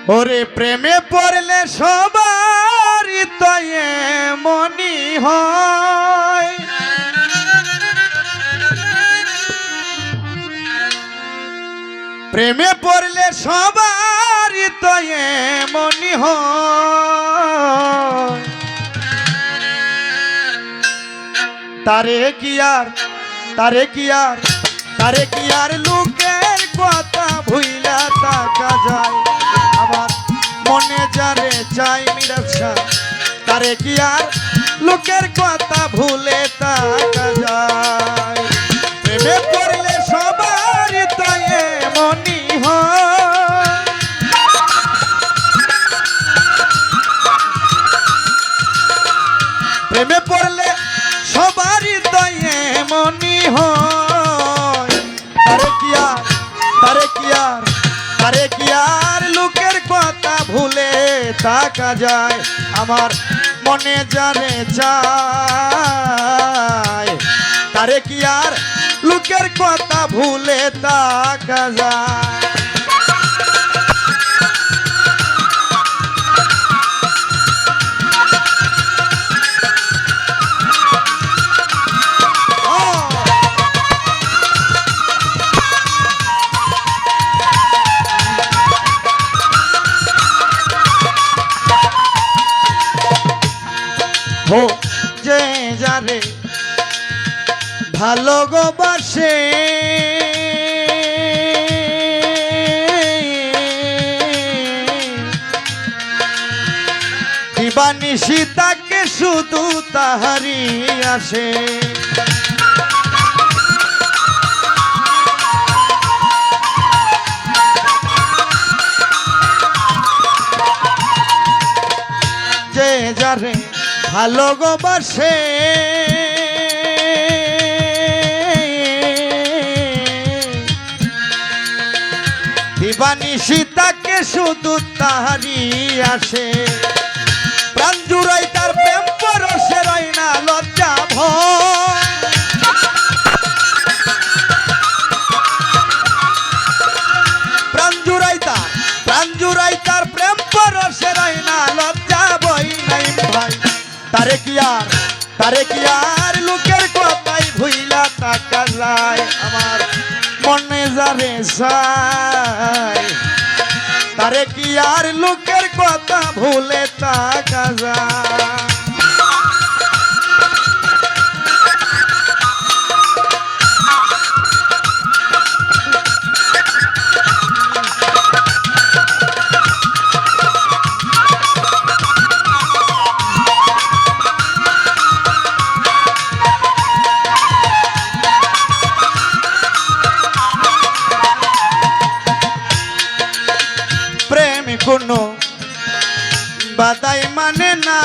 ওরে প্রেমে পড়লে সবারই তো এমনই হয়, প্রেমে পড়লে সবারই তো এমনই হয়। তারে কি আর লোকের কথা ভুইলা থাকা যায়, আমার মনে যারে চাই মিরাশা, তারে কি আর লোকের কথা ভুলে থাকা যায়। প্রেমে পড়লে সবারই তো এমনই হয়, প্রেমে পড়লে সবারই তো এমনই হয়। তারে কি আর লোকের কথা ভুলে থাকা যায়, আমার মনে যারে চায়, তারে কি আর লোকের কথা ভুলে থাকা যায়। ও যে যারে ভালোবাসে দিবানিশি তাকে শুধু তাহারি আসে, যে যারে ভালোবাসে দিবানিশি তাকে শুধু তাহারি আসে। প্রাণ জুড়াই তার প্রেম পরশে রয় না লজ্জা ভয়, প্রাণ জুড়াই তার প্রেম পরশে রয় না লজ্জা ভয় নাই ভাই। তারে কি আর লোকের কথাই ভুইলা থাকা যায়, আমার মনে যারে চায়, তারে কি আর লোকের কথা ভুলে থাকা যায়। কোনো বাদাই মানে না,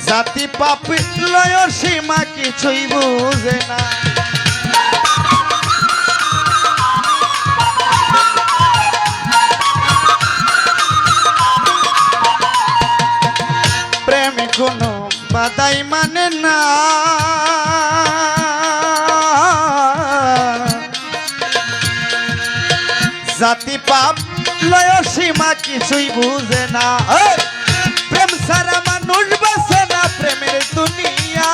জাতি পাপি লয় সীমা কিছুই বুঝে না। প্রেম কোনো বাদাই মানে না, জাতি পাপ লয় সীমা কিছুই বুঝে না। প্রেম সারা মানুষ বাসে না প্রেমের দুনিয়া,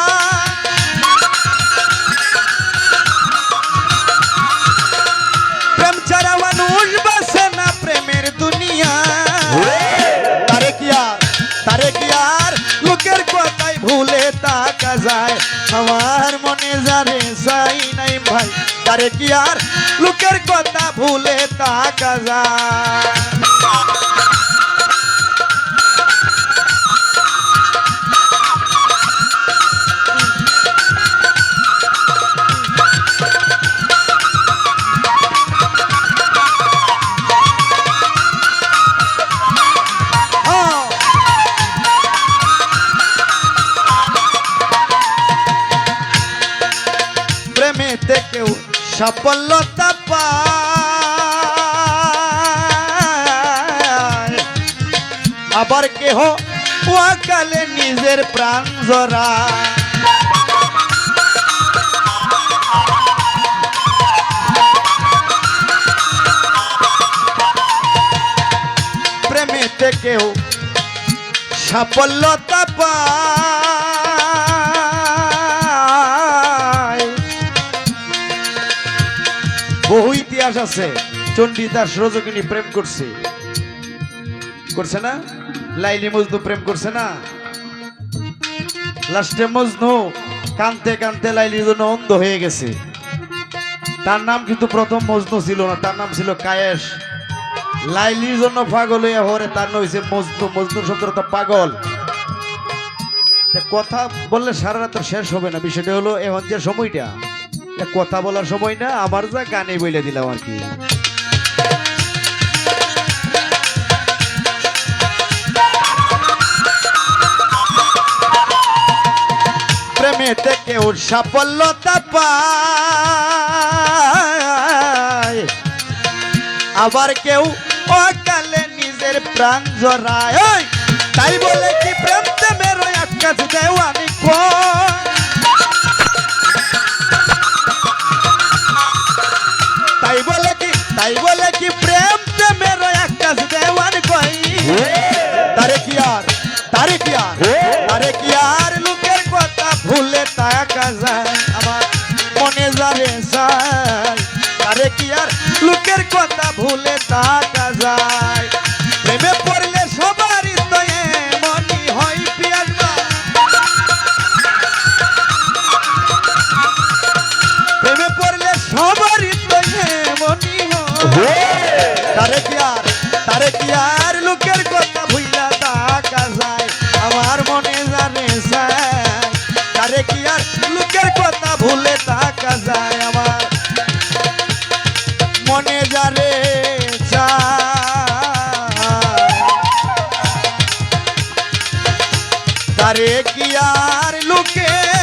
প্রেম ছাড়া মানুষ বাসে না প্রেমের দুনিয়া। তারে কি আর লোকের কথাই ভুলে থাকা যায়, আমার মনে যারে চাই নাই ভাই, তারে কি আর লোকের কথা ভুলে থাকা যায়। প্রেমেতে কেউ সফলতা পায়, আবার কেহ ওয়াকালে নিজের প্রাণ জরা। কেউ সাফল্যতা পায়। বহু ইতিহাস আছে, চণ্ডী দাস রজকিনী প্রেম করছে, করছে না? লাইলি মজনু প্রেম করছে না? লাস্টে মজনু কানতে কানতে লাইলির জন্য অন্ধ হয়ে গেছে। তার নাম কিন্তু প্রথম মজনু ছিল না, তার নাম ছিল কায়েস। লাইলির জন্য পাগল হয়ে হরে তার নাম হয়েছে মজনু। মজনু শব্দটা পাগল। কথা বললে সারা রাত শেষ হবে না। বিষয়টা হলো এখন যে সময়টা, কথা বলার সময় না, আমার যা গানে বলে দিলাম আর কি। প্রেমেতে কেউ সাফল্যতা পায়, আবার কেউ অকালে নিজের প্রাণ জড়ায়। তাই বলে কি প্রেম প্রেমের আকাশ দেওয়ানি কয়? তাই বলে কি প্রেম প্রেমের আকাশ দেওয়ানি কয়? তারে কি আর লোকের কথা ভুলে তাকা যায়, আমার মনে যারে যায়। তারে কি আর লোকের কথা ভুলে তাকা যায়। প্রেমে পড়লে সবারই তো এমনই হয় পিয়াস ভাই। প্রেমে পড়লে সবারই তো এমনই হয়। তারে কি আর লোকের কথা ভুইলা তাকা যায়, আমার মনে জানে যায়। তারে কি আর লোকের কথা ভুলে তাকা যায়, আমার মনে যারে তারে কি আর লোকের